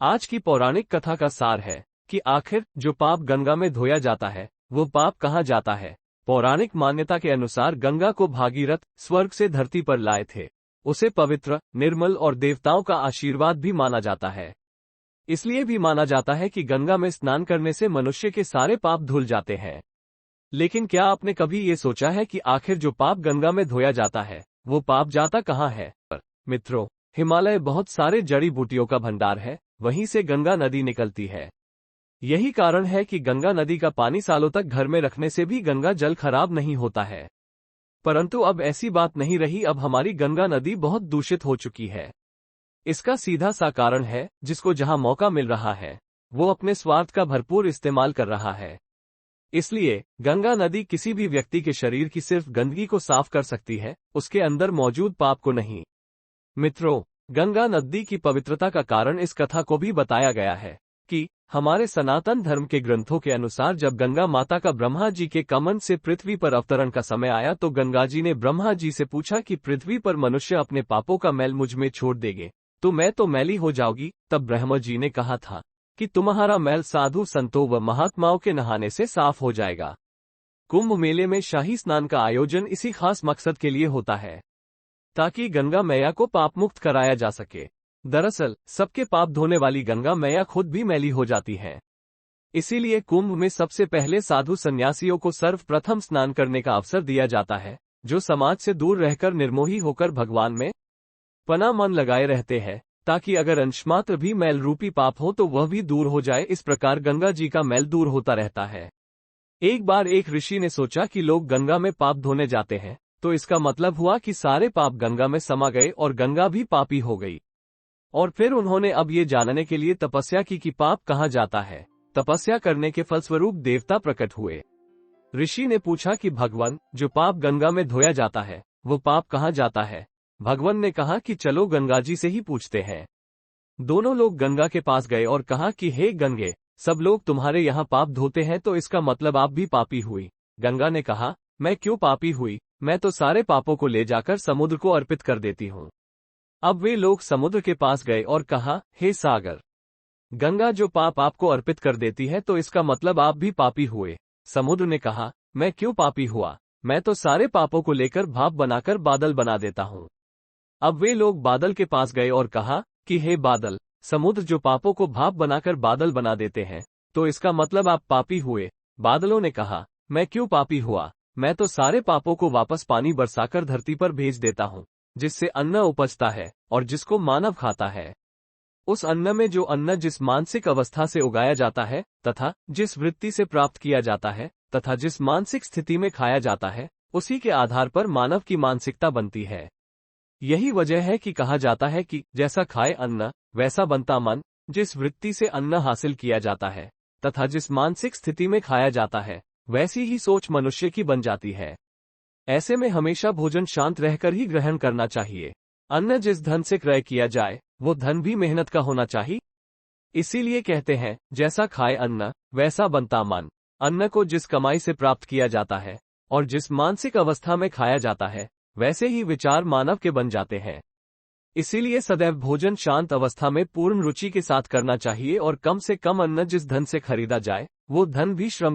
आज की पौराणिक कथा का सार है कि आखिर जो पाप गंगा में धोया जाता है वो पाप कहाँ जाता है। पौराणिक मान्यता के अनुसार गंगा को भागीरथ स्वर्ग से धरती पर लाए थे। उसे पवित्र, निर्मल और देवताओं का आशीर्वाद भी माना जाता है। इसलिए भी माना जाता है कि गंगा में स्नान करने से मनुष्य के सारे पाप धुल जाते हैं। लेकिन क्या आपने कभी ये सोचा है कि आखिर जो पाप गंगा में धोया जाता है वो पाप जाता कहाँ है? मित्रों, हिमालय बहुत सारे जड़ी बूटियों का भंडार है, वहीं से गंगा नदी निकलती है। यही कारण है कि गंगा नदी का पानी सालों तक घर में रखने से भी गंगा जल खराब नहीं होता है। परंतु अब ऐसी बात नहीं रही। अब हमारी गंगा नदी बहुत दूषित हो चुकी है। इसका सीधा सा कारण है, जिसको जहां मौका मिल रहा है वो अपने स्वार्थ का भरपूर इस्तेमाल कर रहा है। इसलिए गंगा नदी किसी भी व्यक्ति के शरीर की सिर्फ गंदगी को साफ कर सकती है, उसके अंदर मौजूद पाप को नहीं। मित्रों, गंगा नदी की पवित्रता का कारण इस कथा को भी बताया गया है कि हमारे सनातन धर्म के ग्रंथों के अनुसार जब गंगा माता का ब्रह्मा जी के कमंड से पृथ्वी पर अवतरण का समय आया तो गंगा जी ने ब्रह्मा जी से पूछा कि पृथ्वी पर मनुष्य अपने पापों का मैल मुझ में छोड़ देंगे तो मैं तो मैली हो जाऊंगी। तब ब्रह्मा जी ने कहा था कि तुम्हारा मैल साधु संतों व महात्माओं के नहाने से साफ हो जाएगा। कुंभ मेले में शाही स्नान का आयोजन इसी खास मकसद के लिए होता है, ताकि गंगा मैया को पाप मुक्त कराया जा सके। दरअसल सबके पाप धोने वाली गंगा मैया खुद भी मैली हो जाती हैं। इसीलिए कुंभ में सबसे पहले साधु सन्यासियों को सर्वप्रथम स्नान करने का अवसर दिया जाता है, जो समाज से दूर रहकर निर्मोही होकर भगवान में पना मन लगाए रहते हैं, ताकि अगर अंशमात्र भी मैल रूपी पाप हो तो वह भी दूर हो जाए। इस प्रकार गंगा जी का मैल दूर होता रहता है। एक बार एक ऋषि ने सोचा कि लोग गंगा में पाप धोने जाते हैं तो इसका मतलब हुआ कि सारे पाप गंगा में समा गए और गंगा भी पापी हो गई। और फिर उन्होंने अब ये जानने के लिए तपस्या की कि पाप कहाँ जाता है। तपस्या करने के फलस्वरूप देवता प्रकट हुए। ऋषि ने पूछा कि भगवान, जो पाप गंगा में धोया जाता है वो पाप कहाँ जाता है? भगवान ने कहा कि चलो गंगा जी से ही पूछते हैं। दोनों लोग गंगा के पास गए और कहा कि हे गंगे, सब लोग तुम्हारे यहाँ पाप धोते हैं तो इसका मतलब आप भी पापी हुई। गंगा ने कहा, मैं क्यों पापी हुई? मैं तो सारे पापों को ले जाकर समुद्र को अर्पित कर देती हूँ। अब वे लोग समुद्र के पास गए और कहा, हे सागर, गंगा जो पाप आपको अर्पित कर देती है तो इसका मतलब आप भी पापी हुए। समुद्र ने कहा, मैं क्यों पापी हुआ? मैं तो सारे पापों को लेकर भाप बनाकर बादल बना देता हूँ। अब वे लोग बादल के पास गए और कहा कि हे बादल, समुद्र जो पापों को भाप बनाकर बादल बना देते हैं तो इसका मतलब आप पापी हुए। बादलों ने कहा, मैं क्यों पापी हुआ? मैं तो सारे पापों को वापस पानी बरसाकर धरती पर भेज देता हूँ, जिससे अन्न उपजता है और जिसको मानव खाता है। उस अन्न में जो अन्न जिस मानसिक अवस्था से उगाया जाता है तथा जिस वृत्ति से प्राप्त किया जाता है तथा जिस मानसिक स्थिति में खाया जाता है, उसी के आधार पर मानव की मानसिकता बनती है। यही वजह है कि कहा जाता है कि जैसा खाए अन्न वैसा बनता मन। जिस वृत्ति से अन्न हासिल किया जाता है तथा जिस मानसिक स्थिति में खाया जाता है वैसी ही सोच मनुष्य की बन जाती है। ऐसे में हमेशा भोजन शांत रहकर ही ग्रहण करना चाहिए। अन्न जिस धन से क्रय किया जाए वो धन भी मेहनत का होना चाहिए। इसीलिए कहते हैं, जैसा खाए अन्न वैसा बनता मन। अन्न को जिस कमाई से प्राप्त किया जाता है और जिस मानसिक अवस्था में खाया जाता है वैसे ही विचार मानव के बन जाते हैं। इसीलिए सदैव भोजन शांत अवस्था में पूर्ण रुचि के साथ करना चाहिए और कम से कम अन्न जिस धन से खरीदा जाए वो धन भी श्रम